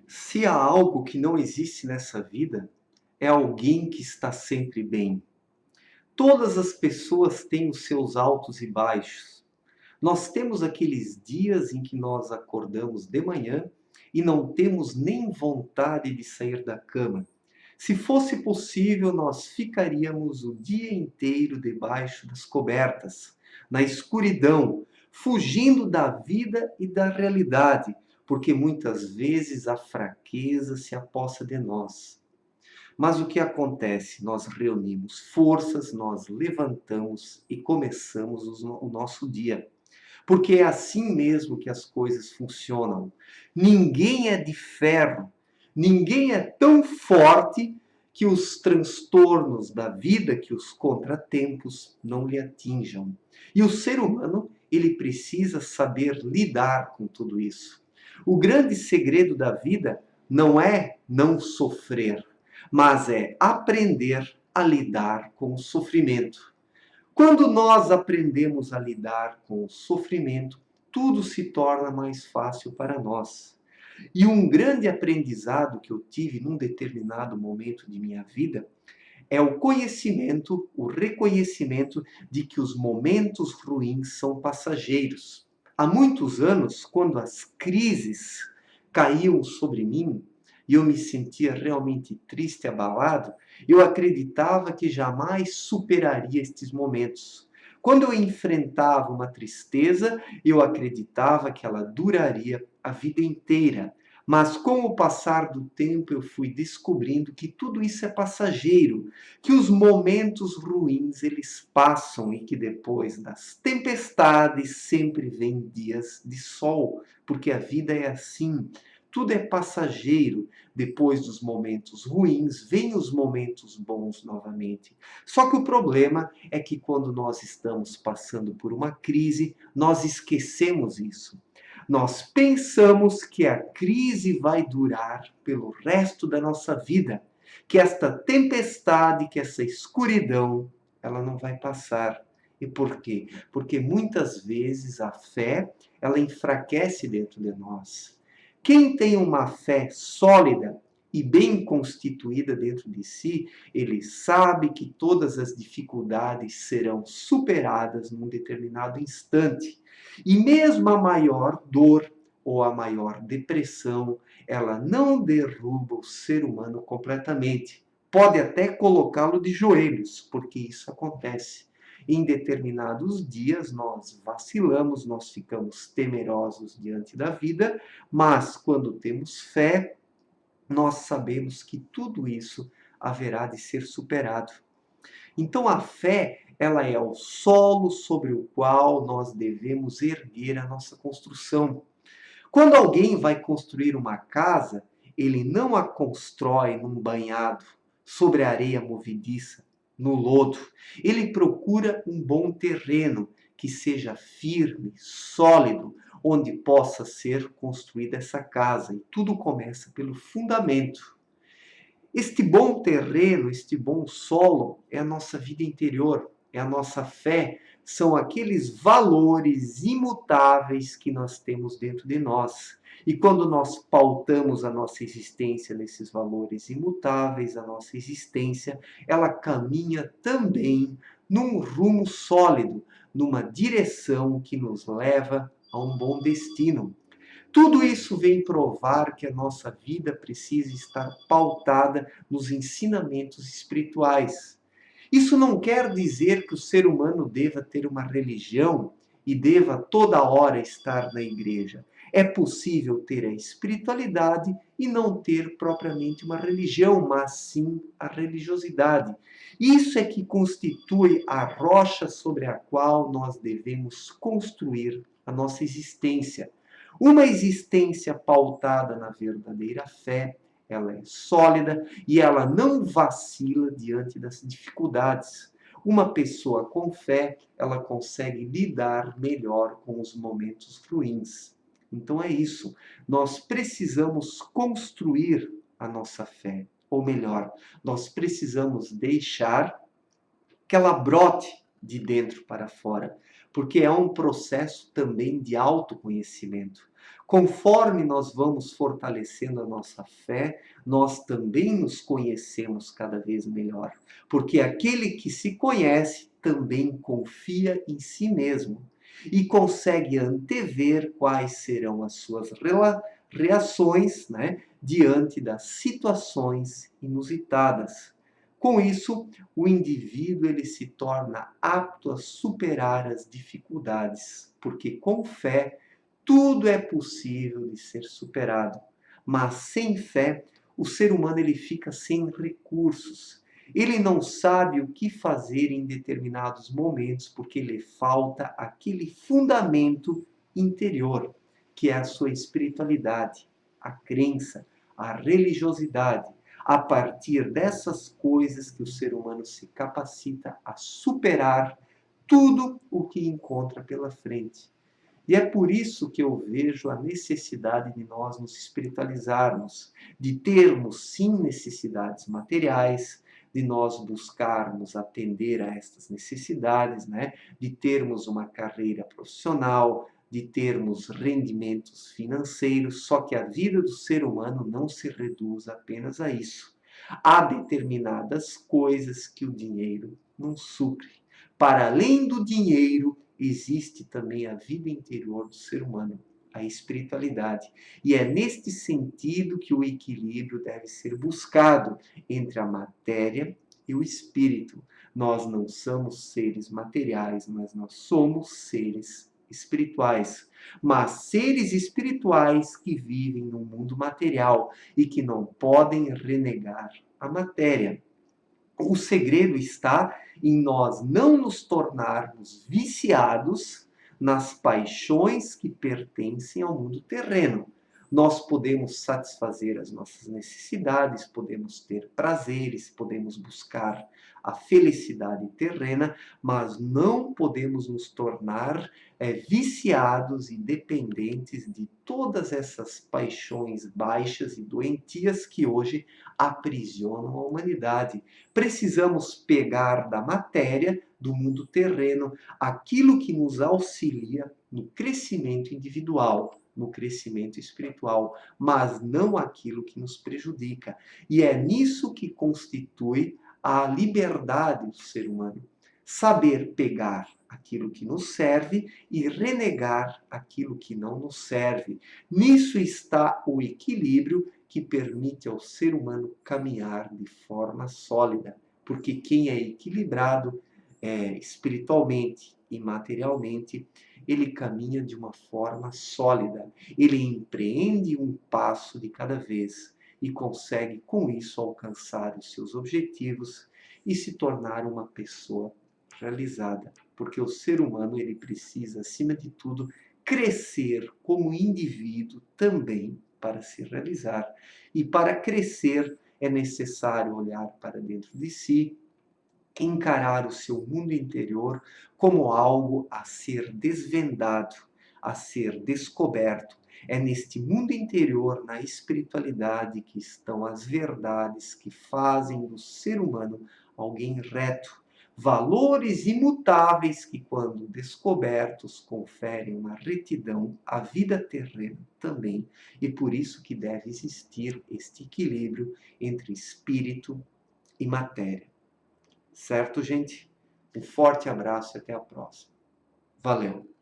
Se há algo que não existe nessa vida, é alguém que está sempre bem. Todas as pessoas têm os seus altos e baixos. Nós temos aqueles dias em que nós acordamos de manhã e não temos nem vontade de sair da cama. Se fosse possível, nós ficaríamos o dia inteiro debaixo das cobertas, na escuridão, fugindo da vida e da realidade, porque muitas vezes a fraqueza se apossa de nós. Mas o que acontece? Nós reunimos forças, nós levantamos e começamos o nosso dia. Porque é assim mesmo que as coisas funcionam. Ninguém é de ferro, ninguém é tão forte que os transtornos da vida, que os contratempos não lhe atinjam. E o ser humano, ele precisa saber lidar com tudo isso. O grande segredo da vida não é não sofrer, mas é aprender a lidar com o sofrimento. Quando nós aprendemos a lidar com o sofrimento, tudo se torna mais fácil para nós. E um grande aprendizado que eu tive num determinado momento de minha vida é o conhecimento, o reconhecimento de que os momentos ruins são passageiros. Há muitos anos, quando as crises caíam sobre mim e eu me sentia realmente triste e abalado, eu acreditava que jamais superaria estes momentos. Quando eu enfrentava uma tristeza, eu acreditava que ela duraria a vida inteira. Mas com o passar do tempo eu fui descobrindo que tudo isso é passageiro, que os momentos ruins eles passam e que depois das tempestades sempre vem dias de sol, porque a vida é assim. Tudo é passageiro. Depois dos momentos ruins, vêm os momentos bons novamente. Só que o problema é que quando nós estamos passando por uma crise, nós esquecemos isso. Nós pensamos que a crise vai durar pelo resto da nossa vida, que esta tempestade, que essa escuridão, ela não vai passar. E por quê? Porque muitas vezes a fé, ela enfraquece dentro de nós. Quem tem uma fé sólida e bem constituída dentro de si, ele sabe que todas as dificuldades serão superadas num determinado instante. E mesmo a maior dor ou a maior depressão, ela não derruba o ser humano completamente. Pode até colocá-lo de joelhos, porque isso acontece. Em determinados dias nós vacilamos, nós ficamos temerosos diante da vida, mas quando temos fé, nós sabemos que tudo isso haverá de ser superado. Então a fé, ela é o solo sobre o qual nós devemos erguer a nossa construção. Quando alguém vai construir uma casa, ele não a constrói num banhado, sobre a areia movediça, no lodo. Ele procura um bom terreno que seja firme, sólido, onde possa ser construída essa casa. E tudo começa pelo fundamento. Este bom terreno, este bom solo é a nossa vida interior, é a nossa fé, são aqueles valores imutáveis que nós temos dentro de nós. E quando nós pautamos a nossa existência nesses valores imutáveis, a nossa existência, ela caminha também num rumo sólido, numa direção que nos leva a um bom destino. Tudo isso vem provar que a nossa vida precisa estar pautada nos ensinamentos espirituais. Isso não quer dizer que o ser humano deva ter uma religião e deva toda hora estar na igreja. É possível ter a espiritualidade e não ter propriamente uma religião, mas sim a religiosidade. Isso é que constitui a rocha sobre a qual nós devemos construir a nossa existência. Uma existência pautada na verdadeira fé, ela é sólida e ela não vacila diante das dificuldades. Uma pessoa com fé, ela consegue lidar melhor com os momentos ruins. Então é isso. Nós precisamos construir a nossa fé. Ou melhor, nós precisamos deixar que ela brote de dentro para fora, porque é um processo também de autoconhecimento. Conforme nós vamos fortalecendo a nossa fé, nós também nos conhecemos cada vez melhor, porque aquele que se conhece também confia em si mesmo e consegue antever quais serão as suas reações, né, diante das situações inusitadas. Com isso, o indivíduo ele se torna apto a superar as dificuldades, porque com fé tudo é possível de ser superado. Mas sem fé, o ser humano ele fica sem recursos. Ele não sabe o que fazer em determinados momentos porque lhe falta aquele fundamento interior, que é a sua espiritualidade, a crença, a religiosidade. A partir dessas coisas que o ser humano se capacita a superar tudo o que encontra pela frente. E é por isso que eu vejo a necessidade de nós nos espiritualizarmos, de termos sim necessidades materiais, de nós buscarmos atender a estas necessidades, né? De termos uma carreira profissional, de termos rendimentos financeiros, só que a vida do ser humano não se reduz apenas a isso. Há determinadas coisas que o dinheiro não supre. Para além do dinheiro, existe também a vida interior do ser humano, a espiritualidade. E é neste sentido que o equilíbrio deve ser buscado entre a matéria e o espírito. Nós não somos seres materiais, mas nós somos seres espirituais. Mas seres espirituais que vivem no mundo material e que não podem renegar a matéria. O segredo está em nós não nos tornarmos viciados nas paixões que pertencem ao mundo terreno. Nós podemos satisfazer as nossas necessidades, podemos ter prazeres, podemos buscar a felicidade terrena, mas não podemos nos tornar viciados e dependentes de todas essas paixões baixas e doentias que hoje aprisionam a humanidade. Precisamos pegar da matéria, do mundo terreno, aquilo que nos auxilia no crescimento individual, no crescimento espiritual, mas não aquilo que nos prejudica. E é nisso que constitui a liberdade do ser humano. Saber pegar aquilo que nos serve e renegar aquilo que não nos serve. Nisso está o equilíbrio que permite ao ser humano caminhar de forma sólida, porque quem é equilibrado espiritualmente e materialmente, ele caminha de uma forma sólida, ele empreende um passo de cada vez e consegue com isso alcançar os seus objetivos e se tornar uma pessoa realizada, porque o ser humano ele precisa acima de tudo crescer como indivíduo também para se realizar. E para crescer é necessário olhar para dentro de si, encarar o seu mundo interior como algo a ser desvendado, a ser descoberto. É neste mundo interior, na espiritualidade, que estão as verdades que fazem do ser humano alguém reto. Valores imutáveis que, quando descobertos, conferem uma retidão à vida terrena também. E por isso que deve existir este equilíbrio entre espírito e matéria. Certo, gente? Um forte abraço e até a próxima. Valeu!